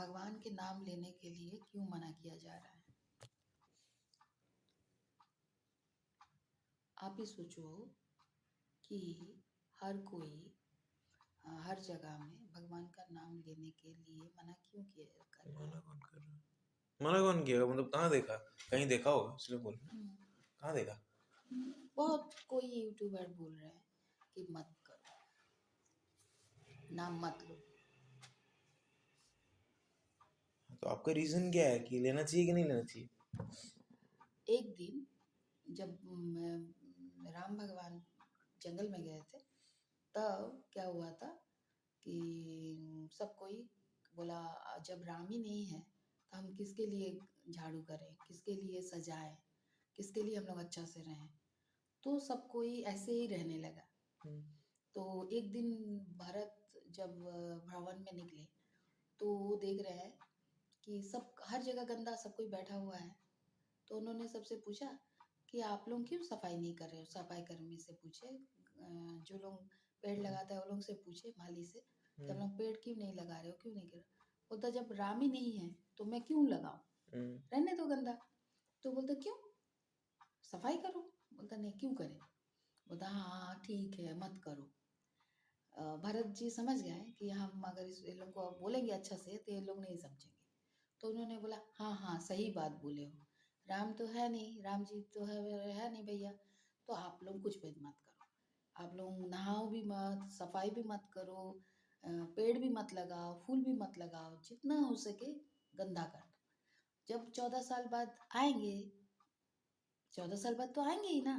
भगवान के नाम लेने के लिए क्यों मना किया जा रहा है? आप ही सोचो कि हर कोई हर जगह में भगवान का नाम लेने के लिए मना क्यों किया कर रहा है? मना कौन कर रहा है? मना कौन किया? मतलब कहाँ देखा? कहीं देखा होगा इसलिए बोल रहे हैं। कहाँ देखा? बहुत कोई यूट्यूबर बोल रहे हैं कि मत करो, नाम मत लो। तो आपका रीजन क्या है कि लेना चाहिए कि नहीं लेना चाहिए? एक दिन जब राम भगवान जंगल में गए थे, तब क्या हुआ था कि सब कोई बोला जब राम ही नहीं है तो हम किसके लिए झाड़ू करें, किसके लिए सजाएं, किसके लिए हम लोग अच्छा से रहें। तो सब कोई ऐसे ही रहने लगा। तो एक दिन भरत जब भवन में निकले तो वो देख रहे हैं कि सब हर जगह गंदा, सब कोई बैठा हुआ है। तो उन्होंने सबसे पूछा कि आप लोग क्यों सफाई नहीं कर रहे हो? सफाई कर्मी से पूछे, जो लोग पेड़ लगाता है वो लोग से पूछे, माली से, कि हम लोग पेड़ क्यों नहीं लगा रहे हो, क्यों नहीं कर रहे हो? बोलता जब राम ही नहीं है तो मैं क्यों लगाऊं, रहने दो गंदा। तो बोलता क्यों, सफाई करो। बोलता नहीं, क्यों करें? बोलता हाँ ठीक है, मत करो। भरत जी समझ गए कि हम अगर इन लोग को बोलेंगे अच्छा से तो ये लोग नहीं समझेंगे। तो उन्होंने बोला हाँ हाँ सही बात बोले हो, राम तो है नहीं, राम जी तो है नहीं भैया, तो आप लोग कुछ भी मत करो, आप लोग नहाओ भी मत, सफाई भी मत करो, पेड़ भी मत लगाओ, फूल भी मत लगाओ, जितना हो सके गंदा कर दो। जब 14 साल बाद आएंगे, 14 साल बाद तो आएंगे ही ना,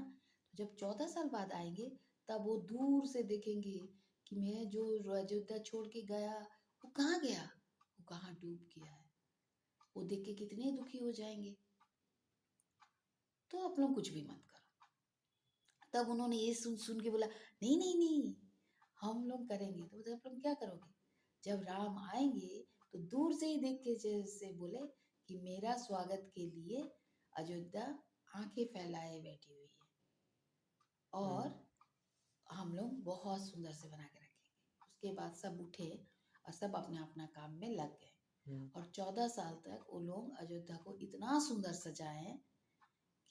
तो जब 14 साल बाद आएंगे तब वो दूर से देखेंगे कि मैं जो अयोध्या छोड़ के गया वो कहाँ गया, वो कहाँ डूब गया है। वो देख के कितने दुखी हो जाएंगे। तो आप लोग कुछ भी मत करो। तब उन्होंने ये सुन सुन के बोला नहीं नहीं नहीं, हम लोग करेंगे। तो बोले आप लोग क्या करोगे? जब राम आएंगे तो दूर से ही देख के जैसे बोले कि मेरा स्वागत के लिए अयोध्या आंखें फैलाए बैठी हुई है, और हम लोग बहुत सुंदर से बना के रखेंगे। उसके बाद सब उठे और सब अपना अपना काम में लग गए। और 14 साल तक वो लोग अयोध्या को इतना सुंदर सजाए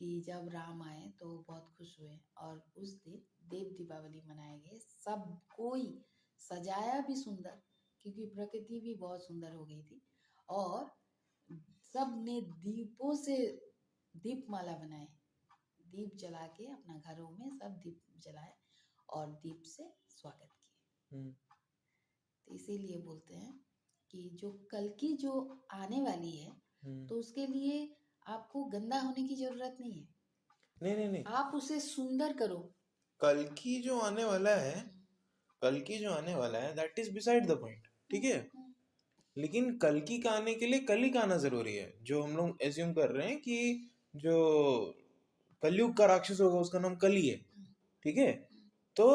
कि जब राम आए तो बहुत खुश हुए। और उस दिन देव दीपावली मनाएंगे। सब कोई सजाया भी सुंदर, क्योंकि प्रकृति भी बहुत सुंदर हो गई थी। और सब ने दीपों से दीपमाला बनाए, दीप जला के अपना घरों में सब दीप जलाए और दीप से स्वागत किए। तो इसीलिए बोलते हैं कि जो कल की जो आने वाली है तो उसके लिए आपको गंदा होने की जरूरत नहीं है। नहीं नहीं नहीं, आप उसे सुंदर करो। कल की जो आने वाला है, कल की जो आने वाला है that is beside the point, ठीक है। लेकिन कल की का आने के लिए कल ही का आना जरूरी है। जो हम लोग एज्यूम कर रहे हैं कि जो कलयुग का राक्षस होगा उसका नाम कली है, ठीक है। तो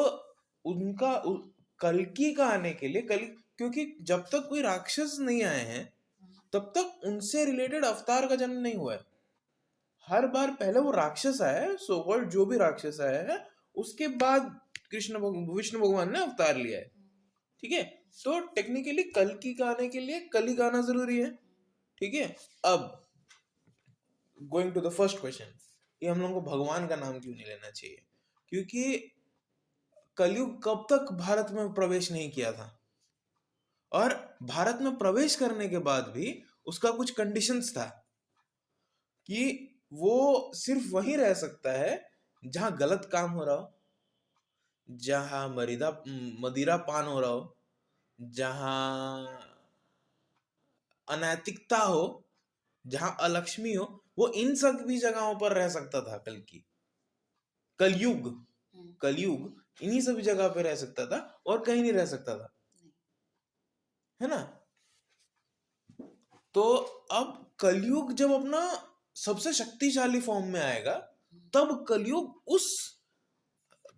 उनका कल्कि का आने के लिए कल, क्योंकि जब तक कोई राक्षस नहीं आए हैं तब तक उनसे रिलेटेड अवतार का जन्म नहीं हुआ है। हर बार पहले वो राक्षस आया है, सो कॉल्ड जो भी राक्षस आया है, उसके बाद विष्णु भगवान ने अवतार लिया है, ठीक है। तो टेक्निकली कल्कि का आने के लिए कली का आना जरूरी है, ठीक है। अब going to the first question कि हम लोगों को भगवान का नाम क्यों नहीं लेना चाहिए, क्योंकि कलयुग कब तक भारत में प्रवेश नहीं किया था, और भारत में प्रवेश करने के बाद भी उसका कुछ कंडीशंस था कि वो सिर्फ वहीं रह सकता है जहां गलत काम हो रहा हो, जहां मदिरा पान हो रहा हो, जहां अनैतिकता हो, जहां अलक्ष्मी हो, वो इन सब भी जगहों पर रह सकता था। कलयुग कलयुग इन्हीं सभी जगह पे रह सकता था और कहीं नहीं रह सकता था, है ना। तो अब कलयुग जब अपना सबसे शक्तिशाली फॉर्म में आएगा तब कलयुग उस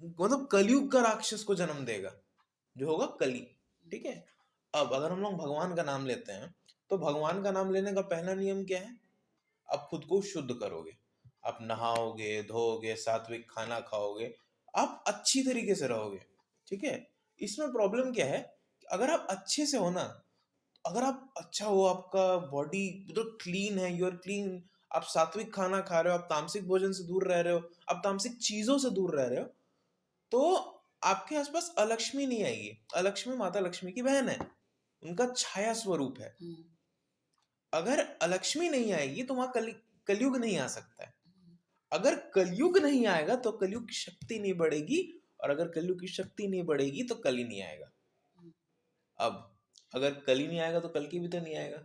मतलब कलयुग का राक्षस को जन्म देगा जो होगा कली, ठीक है। अब अगर हम लोग भगवान का नाम लेते हैं तो भगवान का नाम लेने का पहला नियम क्या है? आप खुद को शुद्ध करोगे, आप नहाओगे धोओगे, सात्विक खाना खाओगे, आप अच्छी तरीके से रहोगे, ठीक है। इसमें प्रॉब्लम क्या है? अगर आप अच्छे से हो ना, अगर आप अच्छा हो, आपका बॉडी तो क्लीन है, यू आर क्लीन, आप सात्विक खाना खा रहे हो, आप तामसिक भोजन से दूर रह रहे हो, आप तामसिक चीजों से दूर रह रहे हो, तो आपके आसपास अलक्ष्मी नहीं आएगी। अलक्ष्मी माता लक्ष्मी की बहन है, उनका छाया स्वरूप है। अगर अलक्ष्मी नहीं आएगी तो वहां कलयुग नहीं आ सकता है। अगर कलयुग नहीं आएगा तो कलयुग की शक्ति नहीं बढ़ेगी, और अगर कलयुग की शक्ति नहीं बढ़ेगी तो कल ही नहीं आएगा। अब अगर कल ही नहीं आएगा तो कल की भी तो नहीं आएगा।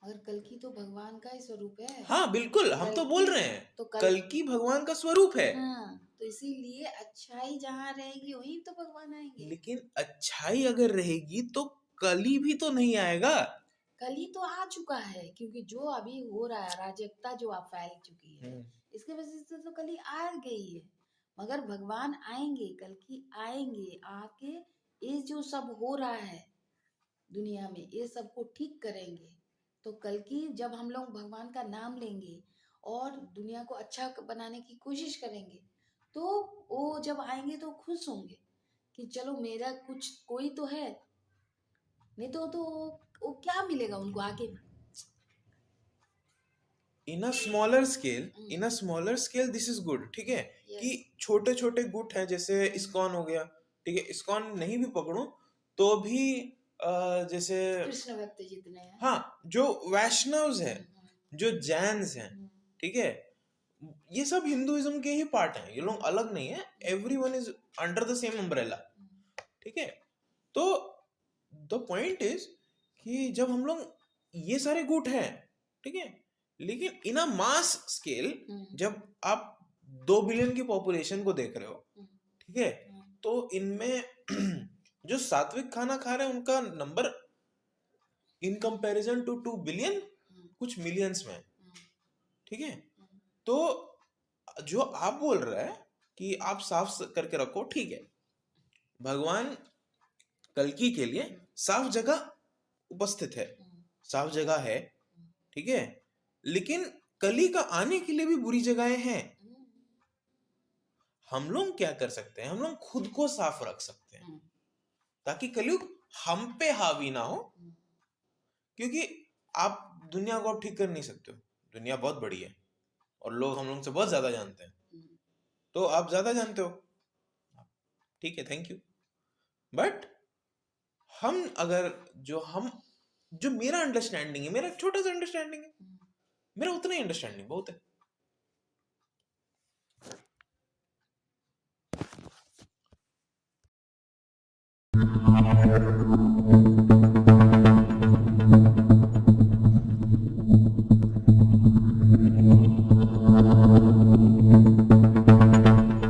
और कल्कि तो भगवान का ही स्वरूप है। हाँ बिल्कुल, हम तो बोल रहे हैं तो कल्कि भगवान का स्वरूप है। हाँ, तो इसीलिए अच्छाई जहाँ रहेगी वहीं तो भगवान आएंगे। लेकिन अच्छाई अगर रहेगी तो कली भी तो नहीं आएगा। कली तो आ चुका है, क्योंकि जो अभी हो रहा है, अराजकता जो आप फैल चुकी है, इसके वजह से तो कली आ गई है। मगर भगवान आएंगे, कल की आएंगे, आके ये जो सब हो रहा है दुनिया में, ये सब को ठीक करेंगे। तो कल की जब हम लोग भगवान का नाम लेंगे और दुनिया को अच्छा बनाने की कोशिश करेंगे, तो वो जब आएंगे तो खुश होंगे कि चलो मेरा कुछ कोई तो है। नहीं तो वो क्या मिलेगा उनको आगे। In a smaller scale this is good, ठीक है। कि छोटे छोटे गुट हैं, जैसे इस्कॉन हो गया, ठीक है। इस्कॉन नहीं भी पकड़ो तो भी जैसे कृष्ण भक्त जितने हैं, हाँ, जो वैष्णव्स हैं, जो जैन्स हैं, ठीक है, ये सब हिंदुइज्म के ही पार्ट हैं, ये लोग अलग नहीं है। Everyone is under the same umbrella, ठीक है। तो द पॉइंट इज कि जब हम लोग ये सारे गुट हैं, ठीक है, लेकिन इन अ मास स्केल, जब आप 2 बिलियन की पॉपुलेशन को देख रहे हो, ठीक है, तो इनमें जो सात्विक खाना खा रहे हैं उनका number in comparison to 2 billion कुछ मिलियंस में, ठीक है। तो जो आप बोल रहे हैं कि आप साफ करके रखो, ठीक है, भगवान कल्कि के लिए साफ जगह उपस्थित है, साफ जगह है, ठीक है। लेकिन कली का आने के लिए भी बुरी जगहें हैं। हम लोग क्या कर सकते हैं, हम लोग खुद को साफ रख सकते हैं ताकि कलयुग हम पे हावी ना हो। क्योंकि आप दुनिया को आप ठीक कर नहीं सकते हो, दुनिया बहुत बड़ी है और लोग हम लोग से बहुत ज्यादा जानते हैं, तो आप ज्यादा जानते हो, ठीक है, थैंक यू। बट हम अगर जो मेरा अंडरस्टैंडिंग है, मेरा छोटा सा अंडरस्टैंडिंग है, मेरा उतना ही अंडरस्टैंडिंग बहुत है।